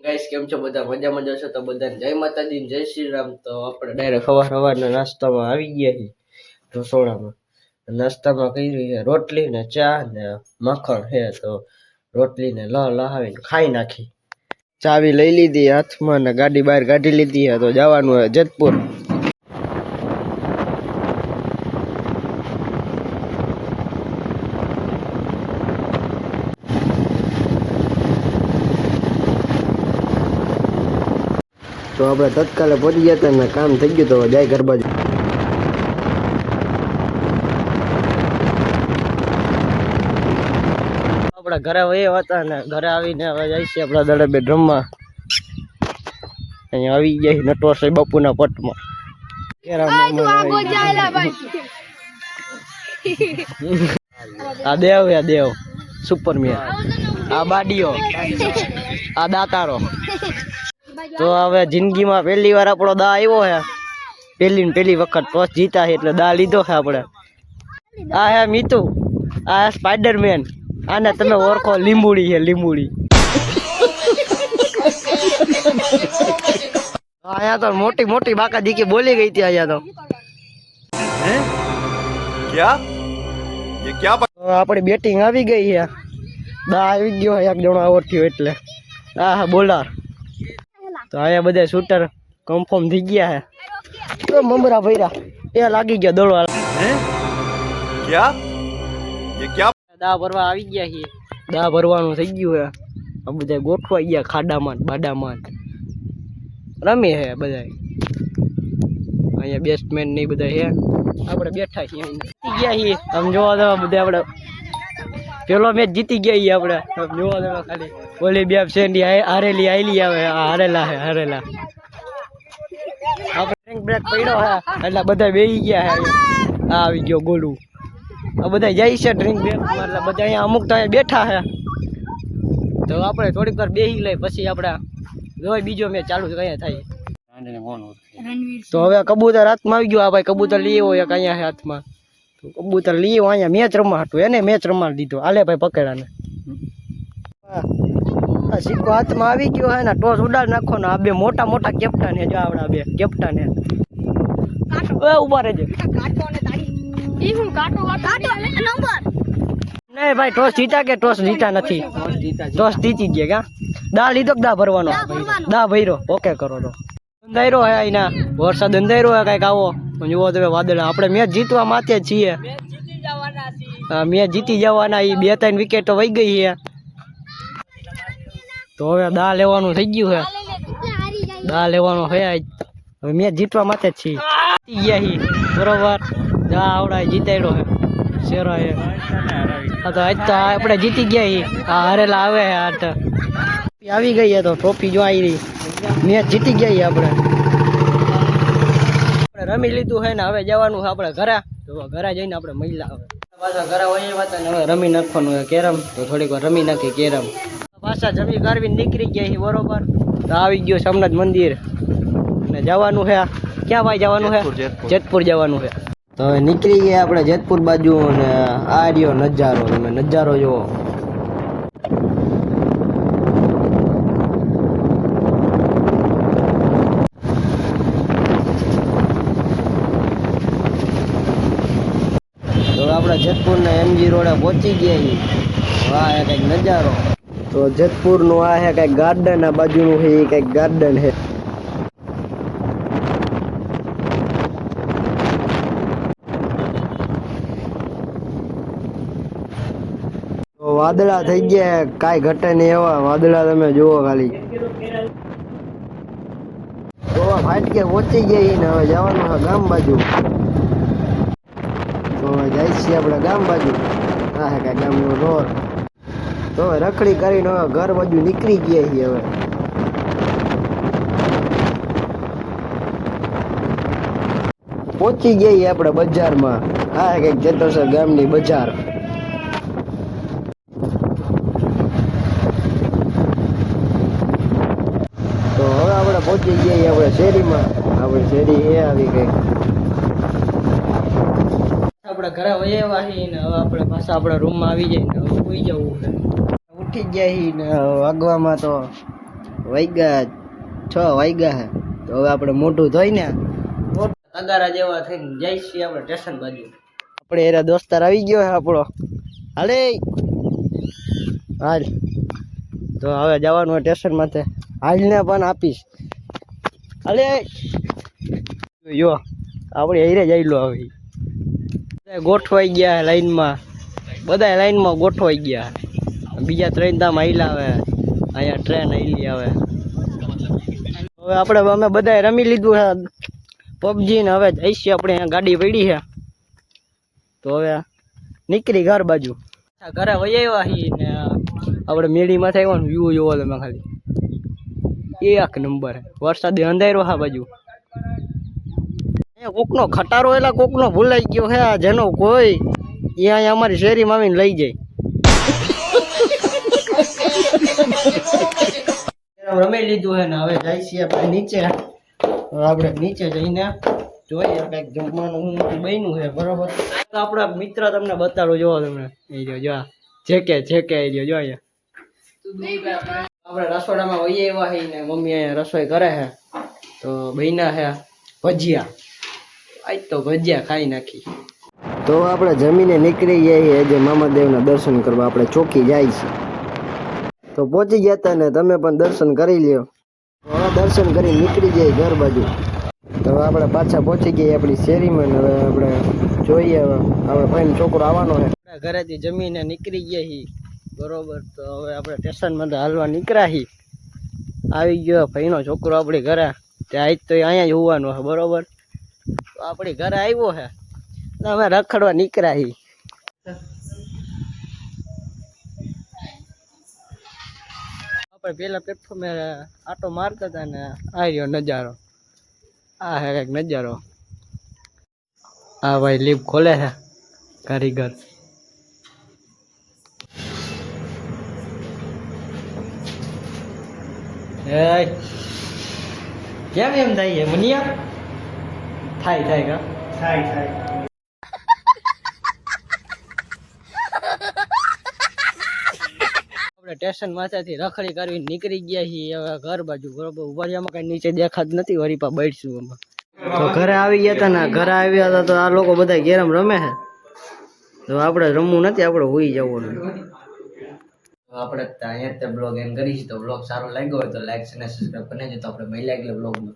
Guys કેમ છો બધા મજામાં જશો તો બધાને જય માતાજી જય શ્રી રામ। તો આપણે ડાયરેક્ટ સવારના નાસ્તામાં આવી ગયા છીએ રસોડામાં। નાસ્તામાં કરી છે રોટલી ને ચા ને મખણ છે તો રોટલી ને લહાવીને ખાઈ નાખી। ચાવી લઈ લીધી હાથમાં ને ગાડી બહાર કાઢી લીધી છે તો જવાનું છે જેતપુર। તો આપણે તત્કાલે પહોંચી ગયા હતા ને કામ થઈ ગયું તો જાય ઘર બાજુ। આપણા ઘરે વયા હતા ને ઘરે આવીને હવે જાય છે આપણા દડે બે ડ્રમમાં। અહીંયા આવી ગયા નટવર સાહેબ બાપુના પટમાં। આ દેવ સુપરમેન, આ બાડીઓ, આ દાતારો। તો હવે જિંદગીમાં પહેલી વાર આપણો દા આવ્યો છે, પહેલી વખત ટોસ જીતા છે એટલે દા લીધો છે આપણે। આ હે મીતુ, આ સ્પાઈડરમેન, આને તમે ઓળખો લીંબુડી છે લીંબુડી। અહીંયા તો મોટી મોટી બાકા દીકી બોલી ગઈ હતી અહીંયા તો। આપણી બેટિંગ આવી ગઈ છે, દા આવી ગયો એક જણો આવડ્યો એટલે આ હા બોલર। તો અહીંયા બધા શૂટર કન્ફર્મ થઈ ગયા છે। તો મમરા ભૈરા એ લાગી ગયા દોડવા। દા ભરવા આવી ગયા છીએ, દા ભરવાનું થઈ ગયું છે। આ બધા ગોઠવાઈ ગયા ખાડામાં બાડામાં રમે છે બધા। અહીંયા બેટ્સમેન ને બધા છે, આપણે બેઠા છીએ ગયા છીએ। આમ જોવા દેવા બધા આપણે પેલો મેચ જીતી ગયા છીએ આપણે। આમ જોવા દેવા ખાલી ઓલી બે સેન્ડી હારેલી આયલી આવે હારેલા છે હારેલા। આપણે ડ્રિંક બ્રેક પડ્યો છે એટલે બધા બેસી ગયા છે। આ આવી ગયો ગોલું, આ બધા જાય છે ડ્રિંક બ્રેક એટલે બધા અહીંયા અમુક તો અહીંયા બેઠા છે। તો આપણે થોડીક વાર બેસી લઈ પછી આપણે જોઈ બીજો મેચ ચાલુ કયા થાય। તો હવે કબૂતર હાથમાં આવી ગયો। આ ભાઈ કબૂતર લઈ આવ્યો એક અહીંયા હાથમાં, તો કબૂતર લઈ આવ્યો અહીંયા મેચ રમવા હતું, એને મેચ રમવા દીધો। હાલે ભાઈ પકડાને આ સિક્કો હાથમાં આવી ગયો હે ને ટોસ ઉડાડ નાખો ને। આ બે મોટા મોટા કેપ્ટન હે, જો આવડા બે કેપ્ટન હે। ઉભા રહેજે નહીં ભાઈ, ટોસ જીતા કે ટોસ જીતા નથી? ટોસ જીતી ગયા કા? દા લીધો કે દા ભરવાનો? દા ભર્યો, ઓકે કરો તો। અંધારો હે અહીંના, વરસાદ અંધારો હે કઈક આવો જુઓ તમે વાદળ। આપણે મેચ જીતવા માટે જ છીએ, મેચ જીતી જવાના। એ 2-3 વિકેટો વહી ગઈ છે તો હવે દા લેવાનું થઈ ગયું છે, દા લેવાનો છે આજ। હવે મેચ જીતવા માટે જ છીએ, જીતી ગયા છીએ બરોબર। દા આવડા જીતાડ્યો છે શેરો છે, તો આજ તો આપણે જીતી ગયા છીએ। આ હારેલા આવે છે આ તો આવી ગઈ છે, તો ટ્રોફી જો આવી રહી, મેચ જીતી ગયા છીએ આપણે રમી લીધું છે ને હવે જવાનું છે આપણે ઘરે। તો ઘરે જઈને આપણે મહિલા હવે પાછા ઘરે વહી હતા ને હવે રમી નાખવાનું છે કેરમ। તો થોડીક વાર રમી નાખી કેરમ, પાછા જમી કાઢવીને નીકળી ગયા છે બરોબર। તો આવી ગયો સોમનાથ મંદિર અને જવાનું છે ક્યાં ભાઈ? જવાનું છે જેતપુર જવાનું છે। તો હવે નીકળી ગયા આપણે જેતપુર બાજુ અને આ રહ્યો નજારો, તમે નજારો જુઓ। આપણે જેતપુરના MG રોડે પહોંચી ગયા છીએ। વાહ એ કંઈક નજારો। તો જેતપુરનું આ છે કંઈક ગાર્ડન, આ બાજુનું છે એ કંઈક ગાર્ડન છે। તો વાદળા થઈ ગયા, કાંઈ ઘટે નહીં એવા વાદળા, તમે જુઓ ખાલી। તો ફાટકે પહોંચી ગયા ને હવે જવાનું છે ગામ બાજુ। તો જાય છીએ આપણે ગામ બાજુ, આ હે કાંઈ ગામનો રોડ। તો રખડી કરીને હવે ઘર બાજુ નીકળી ગયા છીએ હવે। પહોંચી ગયા આપણે બજારમાં, આ હે કંઈક જેતોસર ગામની બજાર। તો હવે આપણે પહોંચી ગયા આપણે શેરીમાં, આપણી શેરી એ આવી કંઈક। આપણે ઘરે વહેવા છીએ ને હવે આપણે પાછા આપણા રૂમમાં આવી જઈએ ને હવે સુઈ જવું છે। ઉઠી ગયા છીએ ને વાગવામાં તો વાગ્યા 6 વાગ્યા હે. તો હવે આપણે મોઢું ધોઈને તગારા જેવા થઈને જઈશું આપણે સ્ટેશન બાજુ. આપણે એરા દોસ્તાર આવી ગયો હે આપણો. હાલે હાલ. તો હવે જવાનું સ્ટેશન માથે. હાલને પણ આપીશ. હાલે જો આપણે હીરે જઈ લો આવી. ગોઠવાઈ ગયા લાઈનમાં. બધા લાઈનમાં ગોઠવાઈ ગયા. બીજા 3 ધામ આઈલા આવે. અહીંયા ટ્રેન આઈલી આવે. હવે આપણે અમે બધાએ રમી લીધું છે પબજી ને. હવે જઈશું આપણે અહીંયા ગાડી પડી છે. તો હવે નીકળી ઘર બાજુ. ઘરે વહી આવ્યા છીએ ને આપણે મેળીમાંથી આવ્યા વ્યૂ જોવો તમે ખાલી એક નંબર. વરસાદી અંધારો હા બાજુ. કોકનો ખટારો એટલે કોકનો ભૂલાઈ ગયો હે. જેનો કોઈ એ અહીંયા અમારી શેરીમાં આવીને લઈ જાય. રમી લીધું હે ને હવે જાય છીએ આપણે નીચે. આપણે નીચે જઈને જોઈએ કંઈક જમવાનું હું બન્યું છે બરોબર. તો આપણા મિત્ર તમને બતાડો જોવો તમે. એ જો જે કે એ જો અહીંયા આપણે રસોડામાં વહી આવ્યા છીએ ને મમ્મી અહીંયા રસોઈ કરે છે. તો બન્યા છે ભજીયા. આજ તો ભજીયા ખાઈ નાખી. તો આપણે જમીને નીકળી જઈએ જે મામાદેવના દર્શન કરવા. આપણે ચોકી જાય છે. તો પહોંચી ગયા હતા ને તમે પણ દર્શન કરી લ્યો. હવે દર્શન કરી નીકળી જાય ઘર બાજુ. તો આપણે પાછા પહોંચી ગયા આપણી શેરીમાં. હવે આપણે જોઈએ હવે આપણે ભાઈનો છોકરો આવવાનો છે. ઘરેથી જમીને નીકળી ગયા છીએ બરોબર. તો હવે આપણે સ્ટેશનમાં તો હાલવા નીકળ્યા છીએ. આવી ગયો ભાઈનો છોકરો આપણી ઘરે. ત્યાં આજ તો અહીંયા જ હોવાનો છે બરોબર. તો આપણી ઘરે આવ્યો છે ને અમે રખડવા નીકળ્યા છીએ. આપણે પેલા પ્લેટફોર્મે આટો મારતા હતા ને આ રહ્યો નજારો. આ હે કંઈક નજારો. આ ભાઈ લીપ ખોલે છે કારીગર. કેમ એમ થાય છે મુનિયા? થાય કા થાય. આપણે સ્ટેશન માંથી રખડી કરવી નીકળી ગયા છીએ હવે ઘર બાજુ બરોબર. ઉભા કઈ નીચે દેખાત નથી. વળી પા બેઠશું આમાં. તો ઘરે આવી ગયા હતા ને ઘરે આવ્યા હતા તો આ લોકો બધા ગેરમ રમે છે. તો આપણે રમવું નથી. આપણે હોઈ જવાનું. આપણે અહીંયા બ્લોગ એન્ડ કરીશું. તો બ્લોગ સારો લાગ્યો હોય તો લાઈક અને સબસ્ક્રાઈબ કરી દેજો. તો આપણે મળ્યા એટલે બ્લોગમાં.